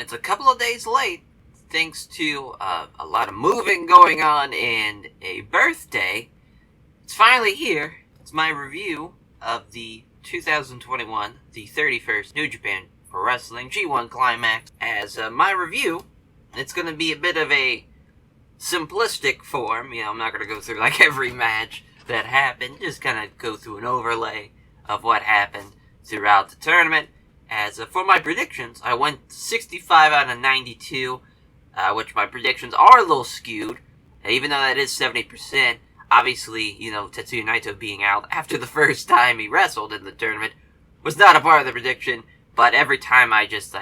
It's a couple of days late, thanks to a lot of moving going on and a birthday. It's finally here. It's my review of the 2021, the 31st New Japan Pro Wrestling G1 Climax. As my review, it's going to be a bit of a simplistic form. I'm not going to go through like every match that happened, just kind of go through an overlay of what happened throughout the tournament. As for my predictions, I went 65 out of 92, which my predictions are a little skewed, even though that is 70%. Obviously, Tetsuya Naito being out after the first time he wrestled in the tournament was not a part of the prediction, but every time I just,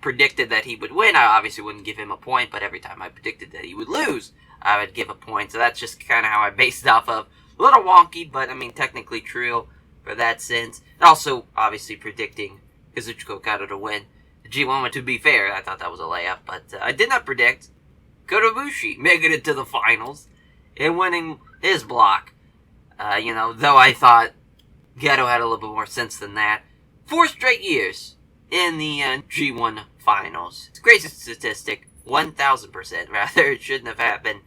predicted that he would win, I obviously wouldn't give him a point, but every time I predicted that he would lose, I would give a point, so that's just kind of how I based it off of. A little wonky, but, technically true for that sense. And also, obviously, predicting Kazuchika Okada to win the G1, to be fair, I thought that was a layup, but I did not predict Kota Ibushi making it to the finals and winning his block. Though I thought Geto had a little bit more sense than that. 4 straight years in the G1 finals. It's a crazy statistic. 1,000% rather. It shouldn't have happened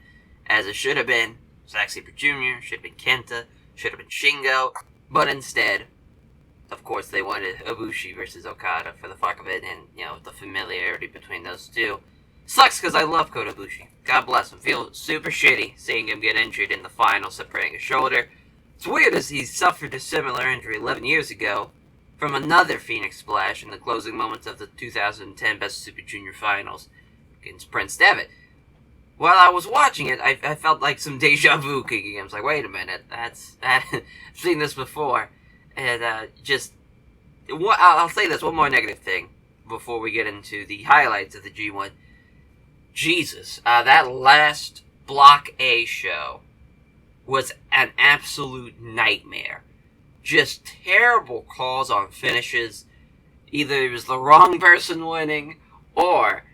as it should have been. Xavier Jr., should have been Kenta, should have been Shingo, but instead, of course, they wanted Ibushi versus Okada for the fuck of it, and, the familiarity between those two. Sucks because I love Kota Ibushi. God bless him. Feel super shitty seeing him get injured in the final, separating his shoulder. It's weird as he suffered a similar injury 11 years ago from another Phoenix Splash in the closing moments of the 2010 Best Super Junior Finals against Prince Devitt. While I was watching it, I felt like some deja vu kicking in. I was like, wait a minute, I've seen this before. And I'll say this, one more negative thing before we get into the highlights of the G1. Jesus, that last Block A show was an absolute nightmare. Just terrible calls on finishes. Either it was the wrong person winning, or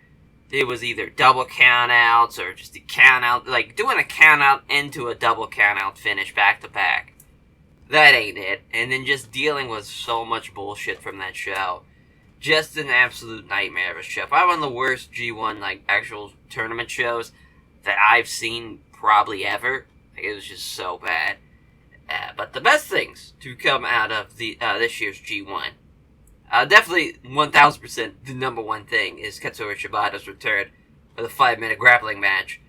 it was either double countouts, or just a countout, doing a countout into a double countout finish back to back. That ain't it. And then just dealing with so much bullshit from that show. Just an absolute nightmare of a show. Probably one of the worst G1, actual tournament shows that I've seen probably ever. It was just so bad. But the best things to come out of the this year's G1. Definitely 1,000% the number one thing is Katsuyori Shibata's return with a 5-minute grappling match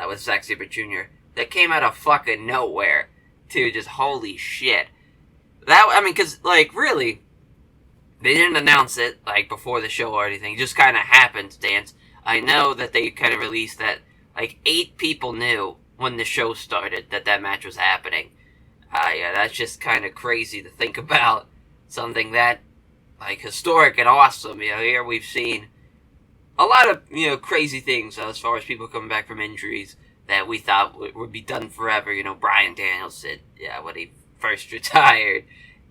with Xavier Jr. that came out of fucking nowhere. To just, holy shit. Because, really, they didn't announce it, before the show or anything. It just kind of happenstance. I know that they kind of released that, 8 people knew when the show started that match was happening. Yeah, that's just kind of crazy to think about. Something that, historic and awesome. Here we've seen a lot of, crazy things as far as people coming back from injuries that we thought would be done forever. Bryan Danielson, when he first retired.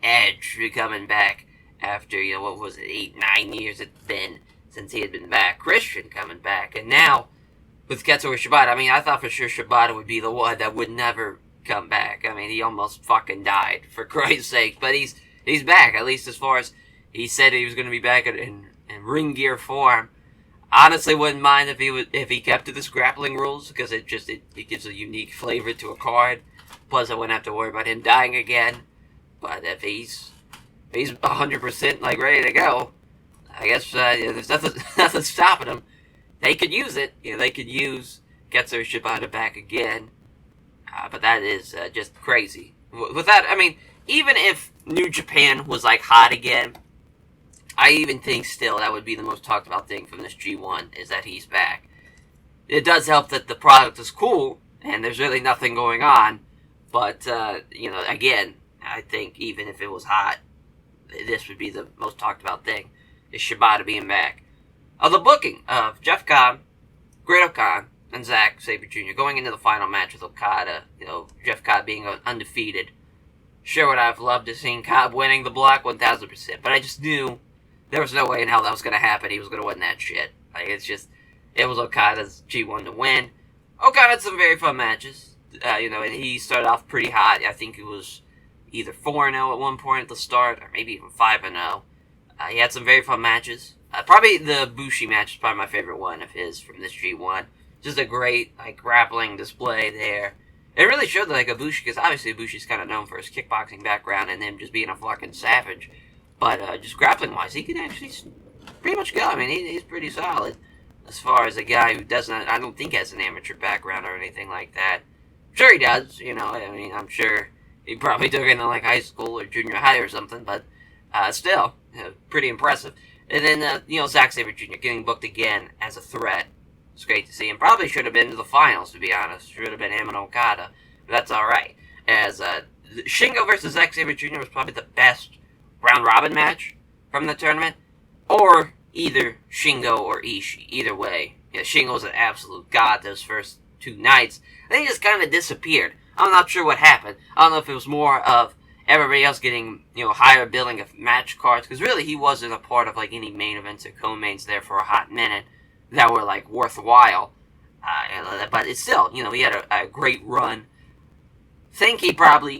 Edge coming back after, 8, 9 years it's been since he had been back. Christian coming back. And now, with Katsuyori Shibata, I thought for sure Shibata would be the one that would never come back. He almost fucking died, for Christ's sake. But he's back, at least as far as he said he was going to be back in ring gear form. Honestly, wouldn't mind if he kept to the grappling rules, because it gives a unique flavor to a card. Plus, I wouldn't have to worry about him dying again. But if he's 100% ready to go, I guess there's nothing stopping him. They could use it. They could use Katsuyori Shibata back again. But that is just crazy. With that, even if New Japan was hot again, I even think still that would be the most talked about thing from this G1, is that he's back. It does help that the product is cool, and there's really nothing going on, but, again, I think even if it was hot, this would be the most talked about thing, is Shibata being back. The booking of Jeff Cobb, Great-O-Khan, and Xavier Jr. going into the final match with Okada, Jeff Cobb being undefeated. Sure would I've loved to seen Cobb winning the block 1,000%, but I just knew there was no way in hell that was going to happen. He was going to win that shit. It was Okada's G1 to win. Okada had some very fun matches. And he started off pretty hot. I think it was either 4-0 at one point at the start, or maybe even 5-0. He had some very fun matches. Probably the Bushi match is probably my favorite one of his from this G1. Just a great grappling display there. It really showed like Ibushi, because obviously Ibushi's kind of known for his kickboxing background and him just being a fucking savage. But just grappling wise, he can actually pretty much go. I mean, he's pretty solid as far as a guy who doesn't, I don't think has an amateur background or anything like that. I'm sure he does, I mean, I'm sure he probably took it in like high school or junior high or something, but still, pretty impressive. And then, Zack Sabre Jr. getting booked again as a threat. It's great to see him. Probably should have been to the finals, to be honest. Should have been him and Okada. But that's alright. As Shingo versus Zack Sabre Jr. was probably the best round-robin match from the tournament. Or either Shingo or Ishii. Either way. Shingo was an absolute god those first two nights. Then he just kind of disappeared. I'm not sure what happened. I don't know if it was more of everybody else getting, higher billing of match cards. Because really, he wasn't a part of, any main events or co-mains there for a hot minute that were, worthwhile. But it's still, he had a great run. Think he probably,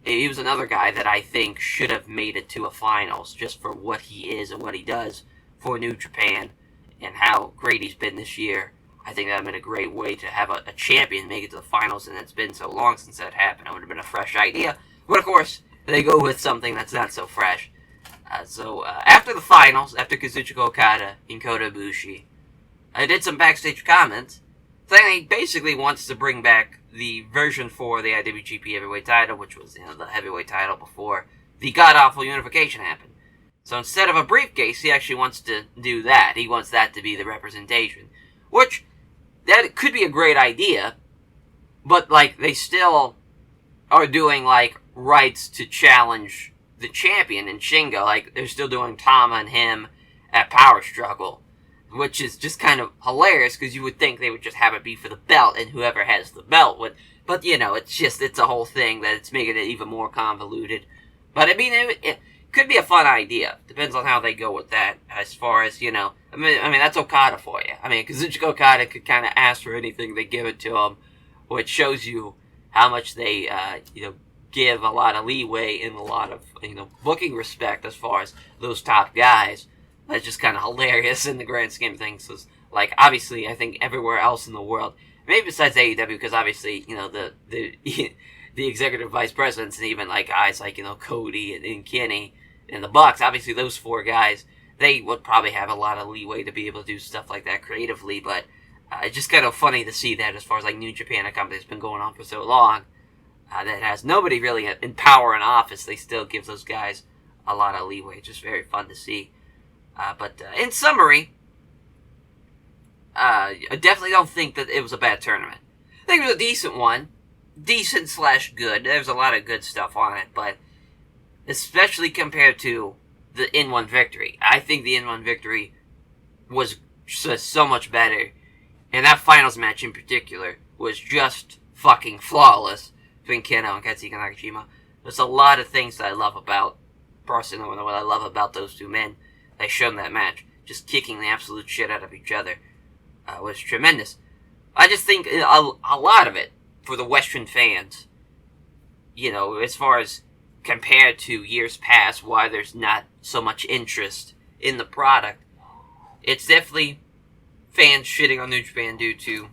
he was another guy that I think should have made it to a finals just for what he is and what he does for New Japan and how great he's been this year. I think that would have been a great way to have a champion make it to the finals, and it's been so long since that happened. It would have been a fresh idea. But of course, they go with something that's not so fresh. So after the finals, after Kazuchika Okada and Kota Ibushi, I did some backstage comments saying he basically wants to bring back the version 4 of the IWGP Heavyweight title, which was the heavyweight title before the god-awful unification happened. So instead of a briefcase, he actually wants to do that. He wants that to be the representation. Which, that could be a great idea, but, they still are doing, rights to challenge the champion in Shingo. They're still doing Tama and him at Power Struggle, which is just kind of hilarious, because you would think they would just have it be for the belt, and whoever has the belt would. But, it's a whole thing that it's making it even more convoluted. But, I mean, it could be a fun idea. Depends on how they go with that, as far as, I mean, that's Okada for you. I mean, Kazuchika Okada could kind of ask for anything, they give it to him, which shows you how much they, give a lot of leeway and a lot of, booking respect as far as those top guys. That's just kind of hilarious in the grand scheme of things. So, obviously, I think everywhere else in the world, maybe besides AEW, because obviously, the executive vice presidents and even, guys like, Cody and Kenny and the Bucks, obviously those four guys, they would probably have a lot of leeway to be able to do stuff like that creatively, but it's just kind of funny to see that as far as, New Japan, a company that's been going on for so long, that has nobody really in power in office. They still give those guys a lot of leeway. It's just very fun to see. But in summary, I definitely don't think that it was a bad tournament. I think it was a decent one. Decent/good. There's a lot of good stuff on it, but especially compared to the N1 victory. I think the N1 victory was so much better. And that finals match in particular was just fucking flawless between Keno and Katsuhiko Nakajima. There's a lot of things that I love about, personally, what I love about those two men. They showed in that match. Just kicking the absolute shit out of each other was tremendous. I just think a lot of it, for the Western fans, as far as compared to years past, why there's not so much interest in the product, it's definitely fans shitting on New Japan due to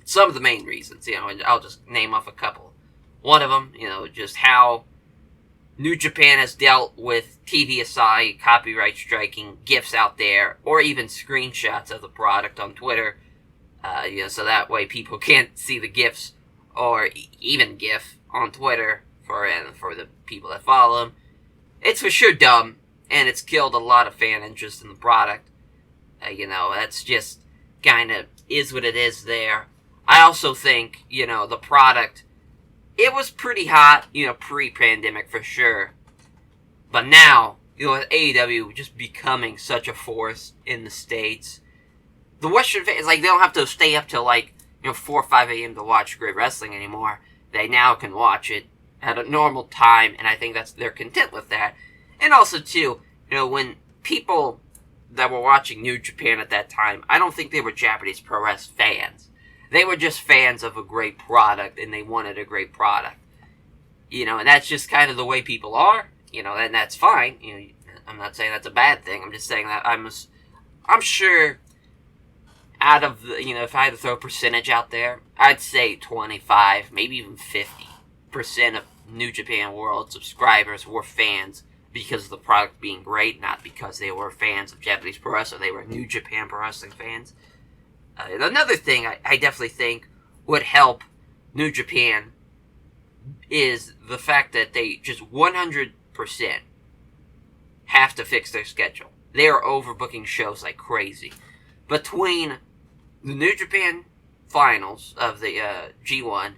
some of the main reasons, and I'll just name off a couple. One of them, just how New Japan has dealt with TVSI, copyright striking, GIFs out there, or even screenshots of the product on Twitter, so that way people can't see the GIFs, or even GIF on Twitter for the people that follow them. It's for sure dumb, and it's killed a lot of fan interest in the product. That's just kind of is what it is there. I also think, the product, it was pretty hot, pre-pandemic for sure. But now, with AEW just becoming such a force in the States, the Western fans, they don't have to stay up till 4 or 5 a.m. to watch great wrestling anymore. They now can watch it at a normal time, and I think they're content with that. And also, too, when people that were watching New Japan at that time, I don't think they were Japanese pro wrestling fans. They were just fans of a great product, and they wanted a great product. And that's just kind of the way people are, and that's fine. I'm not saying that's a bad thing. I'm just saying that I'm sure out of the, if I had to throw a percentage out there, I'd say 25, maybe even 50% of New Japan World subscribers were fans because of the product being great, not because they were fans of Japanese pro wrestling, they were New Japan pro wrestling fans. Another thing I definitely think would help New Japan is the fact that they just 100% have to fix their schedule. They are overbooking shows like crazy. Between the New Japan finals of the G1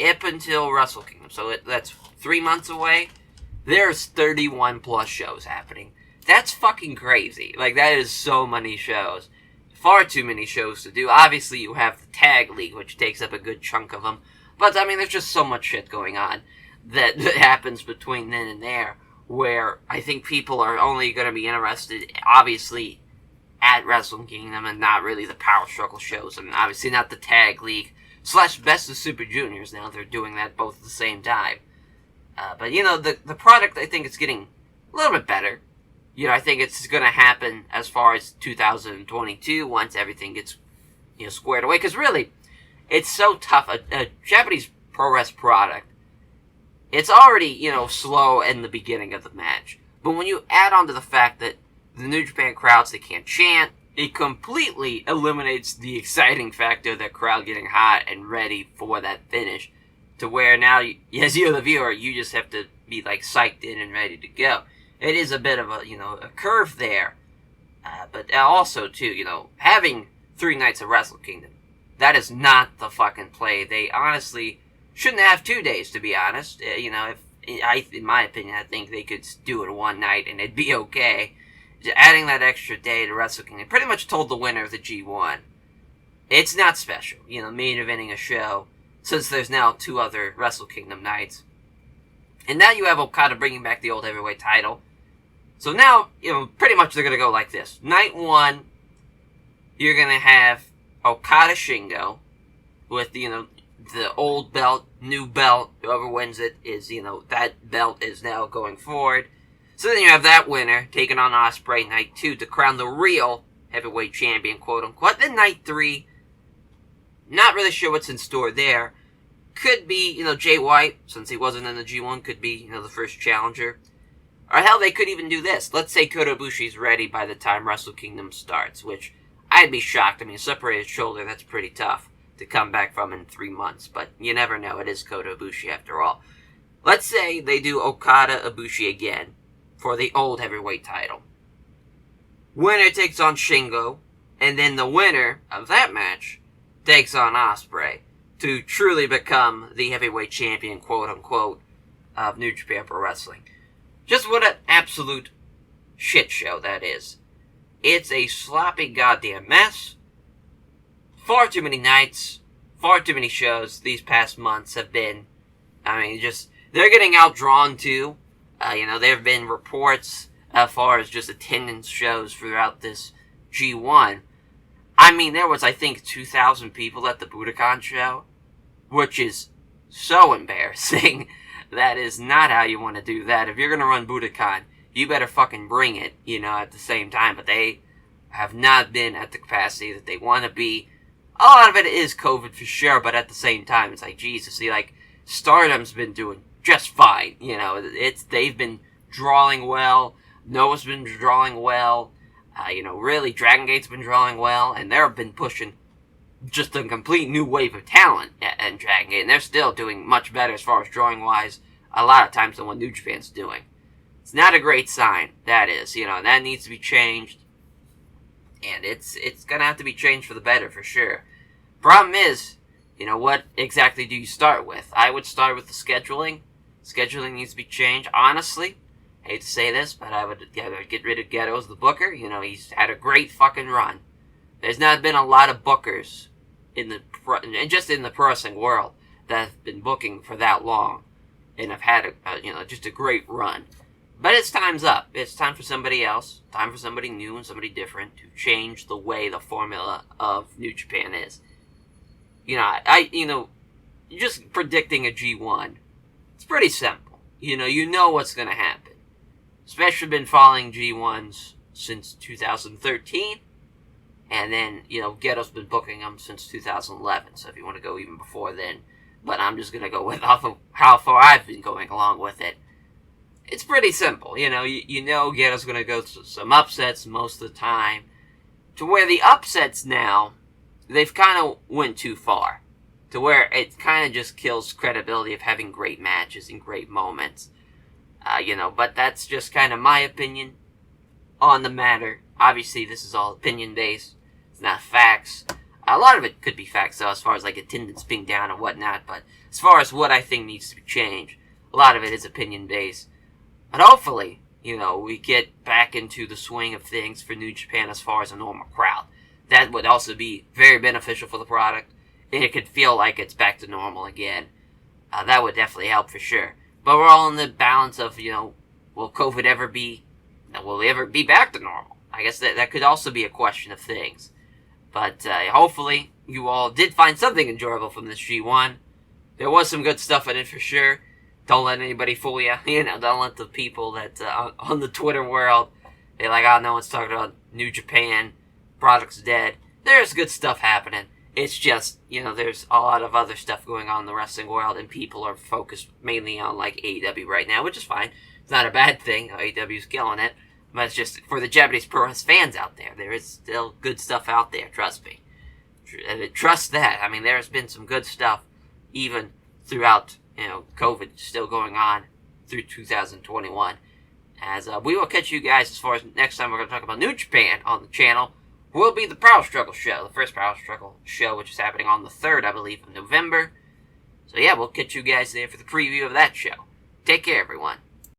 up until Wrestle Kingdom, so that's 3 months away, there's 31 plus shows happening. That's fucking crazy. Like, that is so many shows. Far too many shows to do. Obviously, you have the Tag League, which takes up a good chunk of them. But, I mean, there's just so much shit going on that happens between then and there, where I think people are only going to be interested, obviously, at Wrestle Kingdom and not really the Power Struggle shows, and obviously not the Tag League / Best of Super Juniors. Now they're doing that both at the same time. But, the product, I think, is getting a little bit better. I think it's going to happen as far as 2022 once everything gets, squared away. Because really, it's so tough. A Japanese pro wrestling product, it's already, slow in the beginning of the match. But when you add on to the fact that the New Japan crowds, they can't chant, it completely eliminates the exciting factor of the crowd getting hot and ready for that finish. To where now, as you're the viewer, you just have to be, psyched in and ready to go. It is a bit of a curve there. But also, too, having 3 nights of Wrestle Kingdom, that is not the fucking play. They honestly shouldn't have 2 days, to be honest. In my opinion, I think they could do it one night and it'd be okay. Just adding that extra day to Wrestle Kingdom pretty much told the winner of the G1, it's not special, main eventing a show, since there's now 2 other Wrestle Kingdom nights. And now you have Okada bringing back the old heavyweight title. So now, pretty much they're going to go like this. Night 1, you're going to have Okada Shingo with, the old belt, new belt. Whoever wins it is, that belt is now going forward. So then you have that winner taking on Ospreay night 2 to crown the real heavyweight champion, quote unquote. Then night 3, not really sure what's in store there. Could be, Jay White, since he wasn't in the G1, could be, the first challenger. Or hell, they could even do this. Let's say Kota Ibushi's ready by the time Wrestle Kingdom starts, which I'd be shocked. I mean, a separated shoulder, that's pretty tough to come back from in 3 months. But you never know. It is Kota Ibushi after all. Let's say they do Okada Ibushi again for the old heavyweight title. Winner takes on Shingo, and then the winner of that match takes on Ospreay to truly become the heavyweight champion, quote unquote, of New Japan Pro Wrestling. Just what an absolute shit show that is. It's a sloppy goddamn mess. Far too many nights, far too many shows these past months have been, they're getting outdrawn too. There have been reports as far as just attendance shows throughout this G1. There was, 2,000 people at the Budokan show, which is so embarrassing. That is not how you want to do that. If you're going to run Budokan, you better fucking bring it, at the same time. But they have not been at the capacity that they want to be. A lot of it is COVID for sure, but at the same time, it's Jesus. Stardom's been doing just fine. They've been drawing well. Noah's been drawing well. Really, Dragon Gate's been drawing well. And they've been pushing just a complete new wave of talent in Dragon Gate. And they're still doing much better as far as drawing-wise a lot of times than what New Japan's doing. It's not a great sign, that is. That needs to be changed. And it's going to have to be changed for the better, for sure. Problem is, what exactly do you start with? I would start with the scheduling. Scheduling needs to be changed. Honestly, hate to say this, but I would get rid of Geto as the booker. He's had a great fucking run. There's not been a lot of bookers in the pro wrestling world that have been booking for that long and have had just a great run. But it's time's up. It's time for somebody else, time for somebody new and somebody different to change the way the formula of New Japan is. Just predicting a G1, it's pretty simple. You know what's going to happen. especially been following G1s since 2013. And then, Ghetto's been booking them since 2011. So if you want to go even before then. But I'm just going to go with off of how far I've been going along with it. It's pretty simple. You know Ghetto's going to go through some upsets most of the time. To where the upsets now, they've kind of went too far. To where it kind of just kills credibility of having great matches and great moments. But that's just kind of my opinion on the matter. Obviously, this is all opinion-based. It's not facts. A lot of it could be facts, though, as far as, attendance being down and whatnot. But as far as what I think needs to be changed, a lot of it is opinion-based. But hopefully, we get back into the swing of things for New Japan as far as a normal crowd. That would also be very beneficial for the product. And it could feel like it's back to normal again. That would definitely help for sure. But we're all in the balance of, will COVID ever be, will it ever be back to normal? I guess that could also be a question of things. But hopefully you all did find something enjoyable from this G1. There was some good stuff in it for sure. Don't let anybody fool you. Don't let the people that on the Twitter world, they're like, oh, no one's talking about New Japan. Product's dead. There's good stuff happening. It's just, there's a lot of other stuff going on in the wrestling world, and people are focused mainly on, AEW right now, which is fine. It's not a bad thing. AEW's killing it. But it's just, for the Japanese pro wrestling fans out there, there is still good stuff out there, trust me. Trust that. I mean, there's been some good stuff, even throughout, COVID still going on through 2021. As we will catch you guys as far as next time we're going to talk about New Japan on the channel. Will be the Power Struggle show, the first Power Struggle show, which is happening on the 3rd, I believe, of November. So yeah, we'll catch you guys there for the preview of that show. Take care, everyone.